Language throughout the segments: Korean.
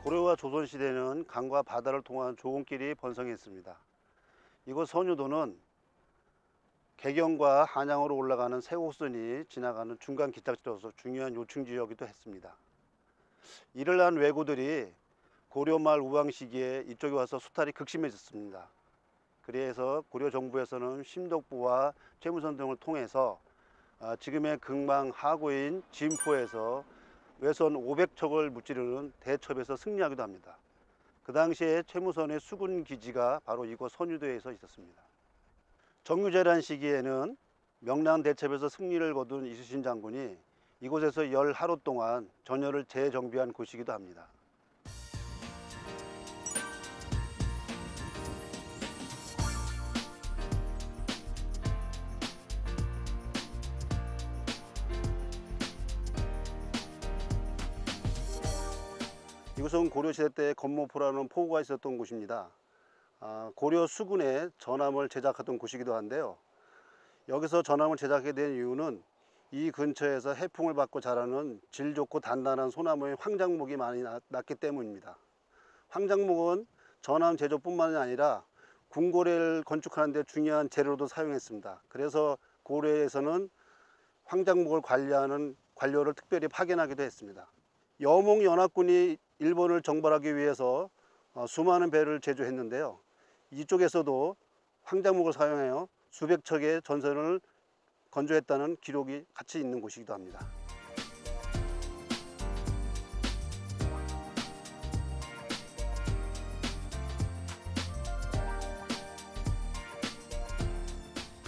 고려와 조선시대는 강과 바다를 통한 조원길이 번성했습니다. 이곳 선유도는 개경과 한양으로 올라가는 세곡선이 지나가는 중간 기착지로서 중요한 요충지이기도 했습니다. 이를 한 왜구들이 고려말 우왕 시기에 이쪽에 와서 수탈이 극심해졌습니다. 그래서 고려 정부에서는 심덕부와 최무선 등을 통해서 지금의 금방 하구인 진포에서 외선 500척을 무찌르는 대첩에서 승리하기도 합니다. 그 당시에 최무선의 수군 기지가 바로 이곳 선유도에서 있었습니다. 정유재란 시기에는 명랑 대첩에서 승리를 거둔 이순신 장군이 이곳에서 열 하루 동안 전열을 재정비한 곳이기도 합니다. 이곳은 고려시대 때 건모포라는 포구가 있었던 곳입니다. 고려 수군의 전함을 제작하던 곳이기도 한데요. 여기서 전함을 제작하게 된 이유는 이 근처에서 해풍을 받고 자라는 질 좋고 단단한 소나무의 황장목이 많이 났기 때문입니다. 황장목은 전함 제조뿐만 아니라 궁궐을 건축하는 데 중요한 재료로도 사용했습니다. 그래서 고려에서는 황장목을 관리하는 관료를 특별히 파견하기도 했습니다. 여몽연합군이 일본을 정벌하기 위해서 수많은 배를 제조했는데요. 이쪽에서도 황장목을 사용하여 수백 척의 전선을 건조했다는 기록이 같이 있는 곳이기도 합니다.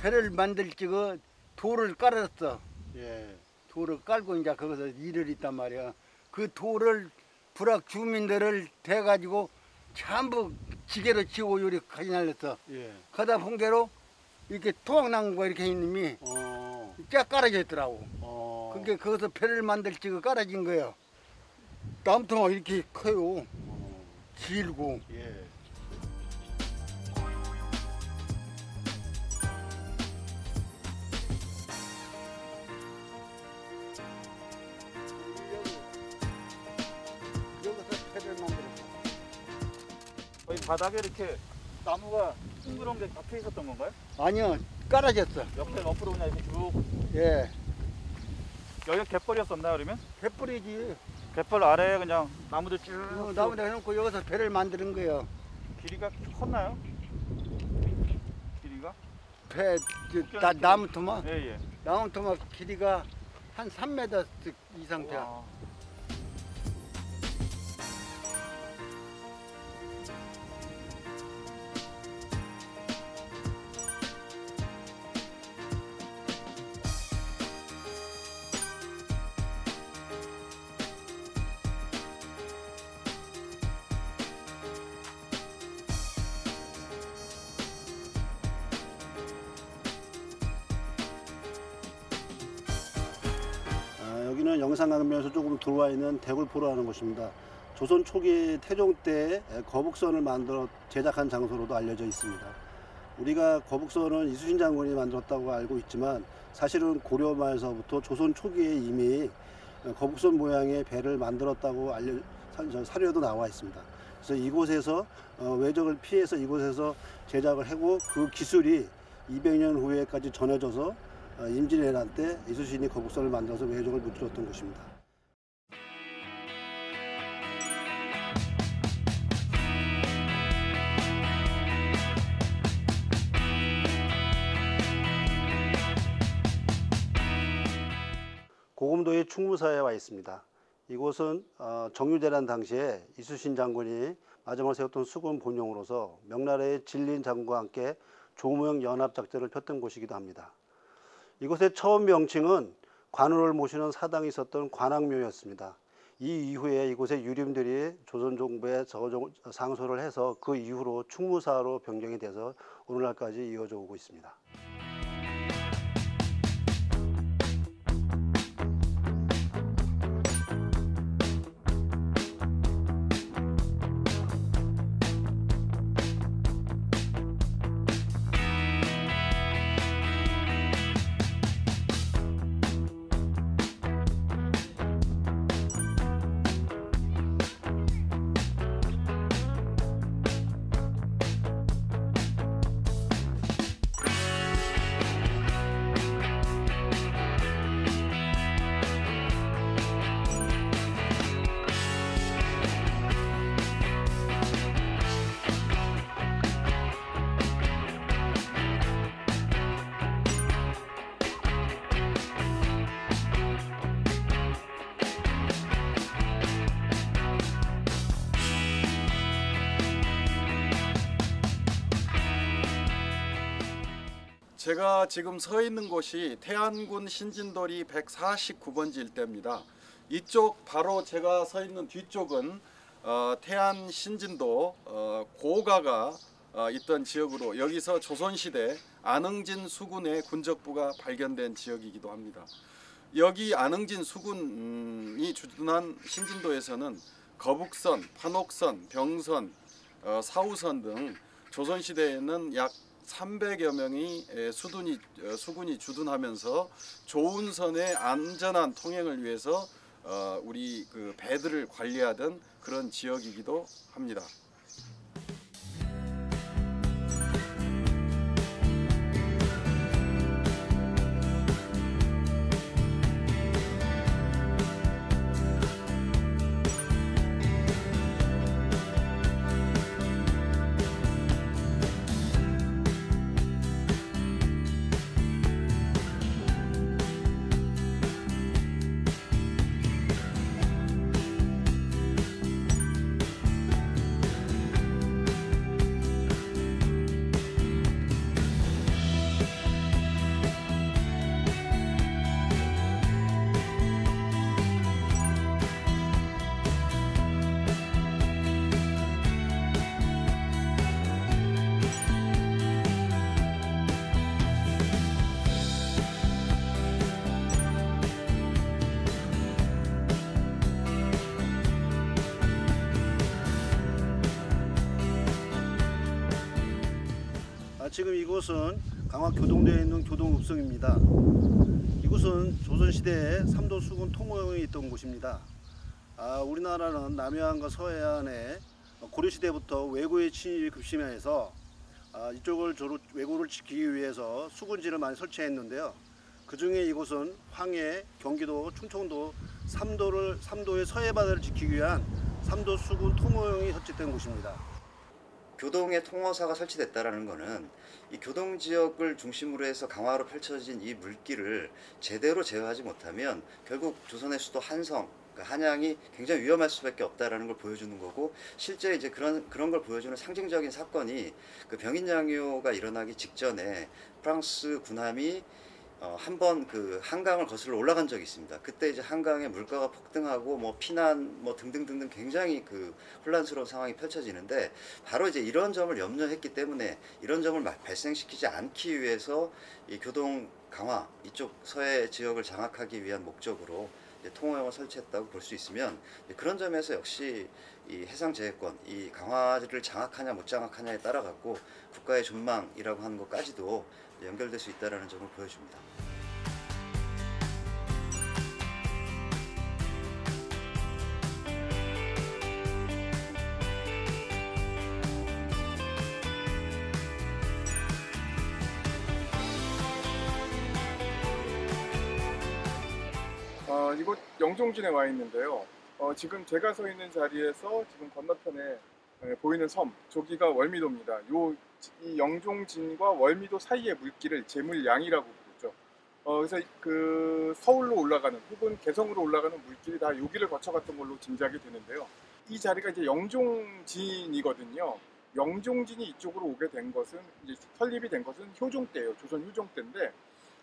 배를 만들 적에 돌을 깔았어. 예. 돌을 깔고 이제 거기서 일을 있단 말이야. 그 돌을 부락 주민들을 대가지고 전부 지게로 치고 요리 가지 날렸어. 예. 가다 본게로 이렇게 토막나무가 이렇게 있는 놈이 쫙 깔아져 있더라고. 그게 거기서 배를 만들 적에 깔아진 거예요. 나무토막 이렇게 커요. 길고. 예. 거의 바닥에 이렇게 나무가 둥그런 게 박혀 있었던 건가요? 아니요, 깔아졌어. 옆에 옆으로 그냥 이렇게 쭉. 예. 여기가 갯벌이었었나요, 그러면? 갯벌이지. 갯벌 아래에 그냥 나무들 쭉. 나무다 해놓고 여기서 배를 만드는 거예요. 길이가 컸나요? 길이가? 배, 나무토막. 예, 예. 나무토막 길이가 한 3m 이상 돼. 와. 여기는 영산강면에서 조금 들어와 있는 대굴포라는 곳입니다. 조선 초기 태종 때 거북선을 만들어 제작한 장소로도 알려져 있습니다. 우리가 거북선은 이순신 장군이 만들었다고 알고 있지만 사실은 고려 말서부터 조선 초기에 이미 거북선 모양의 배를 만들었다고 사료도 나와 있습니다. 그래서 이곳에서 외적을 피해서 이곳에서 제작을 하고 그 기술이 200년 후에까지 전해져서 임진왜란 때 이순신이 거북선을 만들어서 외적을 무찔렀던 곳입니다. 고금도의 충무사에 와 있습니다. 이곳은 정유재란 당시에 이순신 장군이 마지막으로 세웠던 수군 본용으로서 명나라의 진린 장군과 함께 조무영 연합작전을 폈던 곳이기도 합니다. 이곳의 처음 명칭은 관우를 모시는 사당이 있었던 관악묘였습니다. 이 이후에 이곳의 유림들이 조선 정부에 상소를 해서 그 이후로 충무사로 변경이 돼서 오늘날까지 이어져 오고 있습니다. 제가 지금 서 있는 곳이 태안군 신진도리 149번지 일대입니다. 이쪽 바로 제가 서 있는 뒤쪽은 태안 신진도 고가가 있던 지역으로 여기서 조선시대 안흥진 수군의 군적부가 발견된 지역이기도 합니다. 여기 안흥진 수군이 주둔한 신진도에서는 거북선, 판옥선, 병선, 사우선 등 조선시대에는 약 300여 명이 수군이 주둔하면서 좋은 선의 안전한 통행을 위해서 우리 그 배들을 관리하던 그런 지역이기도 합니다. 지금 이곳은 강화 교동대에 있는 교동읍성입니다. 이곳은 조선시대에 삼도 수군 통호영이 있던 곳입니다. 우리나라는 남해안과 서해안에 고려시대부터 왜구의 침입이 급심해서 이쪽을 왜구를 지키기 위해서 수군지를 많이 설치했는데요. 그 중에 이곳은 황해, 경기도, 충청도 삼도의 서해 바다를 지키기 위한 삼도 수군 통호영이 설치된 곳입니다. 교동에 통호사가 설치됐다는 것은 이 교동 지역을 중심으로 해서 강화로 펼쳐진 이 물길을 제대로 제어하지 못하면 결국 조선의 수도 한성, 그러니까 한양이 굉장히 위험할 수밖에 없다라는 걸 보여주는 거고, 실제 이제 그런 걸 보여주는 상징적인 사건이 그 병인장요가 일어나기 직전에 프랑스 군함이 한번 그 한강을 거슬러 올라간 적이 있습니다. 그때 이제 한강의 물가가 폭등하고 뭐 피난 뭐 등등등등 굉장히 그 혼란스러운 상황이 펼쳐지는데, 바로 이제 이런 점을 염려했기 때문에 이런 점을 발생시키지 않기 위해서 이 교동 강화 이쪽 서해 지역을 장악하기 위한 목적으로 이제 통호영을 설치했다고 볼 수 있으면, 그런 점에서 역시 이 해상제해권, 이 강화를 장악하냐 못 장악하냐에 따라 갖고 국가의 존망이라고 하는 것까지도 연결될 수 있다는 점을 보여줍니다. 이곳 영종진에 와 있는데요. 지금 제가 서 있는 자리에서 지금 건너편에 보이는 섬, 저기가 월미도입니다. 이 영종진과 월미도 사이의 물길을 제물량이라고 부르죠. 그래서 그 서울로 올라가는 혹은 개성으로 올라가는 물길이 다 여기를 거쳐갔던 걸로 짐작이 되는데요. 이 자리가 이제 영종진이거든요. 영종진이 이쪽으로 오게 된 것은, 이제 설립이 된 것은 효종 때예요. 조선 효종 때인데,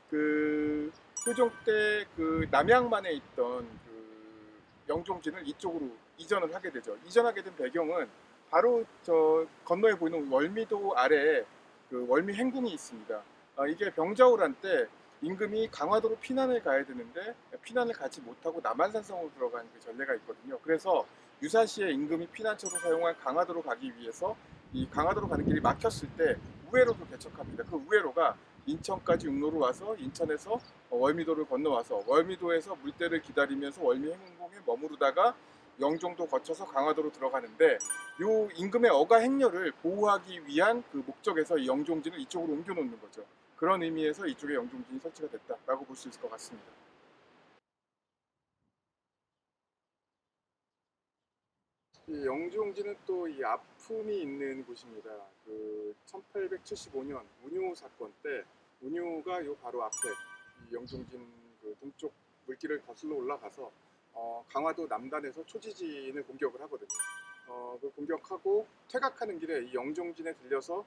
그 효종 때 그 남양만에 있던 그 영종진을 이쪽으로 이전을 하게 되죠. 이전하게 된 배경은 바로 저 건너에 보이는 월미도 아래에 그 월미 행궁이 있습니다. 이게 병자호란 때 임금이 강화도로 피난을 가야 되는데 피난을 가지 못하고 남한산성으로 들어간 그 전례가 있거든요. 그래서 유사시에 임금이 피난처로 사용한 강화도로 가기 위해서 이 강화도로 가는 길이 막혔을 때 우회로를 개척합니다. 그 우회로가 인천까지 육로로 와서 인천에서 월미도를 건너와서 월미도에서 물때를 기다리면서 월미 행궁에 머무르다가 영종도 거쳐서 강화도로 들어가는데, 요 임금의 어가 행렬을 보호하기 위한 그 목적에서 이 영종진을 이쪽으로 옮겨 놓는 거죠. 그런 의미에서 이쪽에 영종진이 설치가 됐다라고 볼 수 있을 것 같습니다. 이 영종진은 또 이 아픔이 있는 곳입니다. 그 1875년 운요 사건 때 운요가 요 바로 앞에 이 영종진 그 동쪽 물길을 거슬러 올라가서 강화도 남단에서 초지진을 공격을 하거든요. 그 공격하고 퇴각하는 길에 이 영종진에 들려서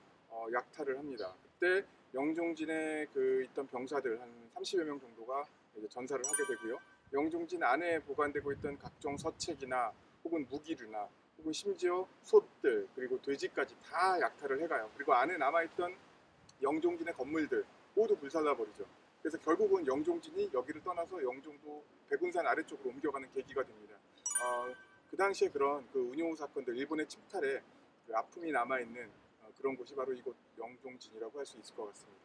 약탈을 합니다. 그때 영종진에 있던 병사들 한 30여 명 정도가 이제 전사를 하게 되고요. 영종진 안에 보관되고 있던 각종 서책이나 혹은 무기류나 혹은 심지어 솥들 그리고 돼지까지 다 약탈을 해가요. 그리고 안에 남아있던 영종진의 건물들 모두 불살라버리죠. 그래서 결국은 영종진이 여기를 떠나서 영종도 백운산 아래쪽으로 옮겨가는 계기가 됩니다. 그 당시에 그런 운용우 사건들, 일본의 침탈에 아픔이 남아있는 그런 곳이 바로 이곳 영종진이라고 할 수 있을 것 같습니다.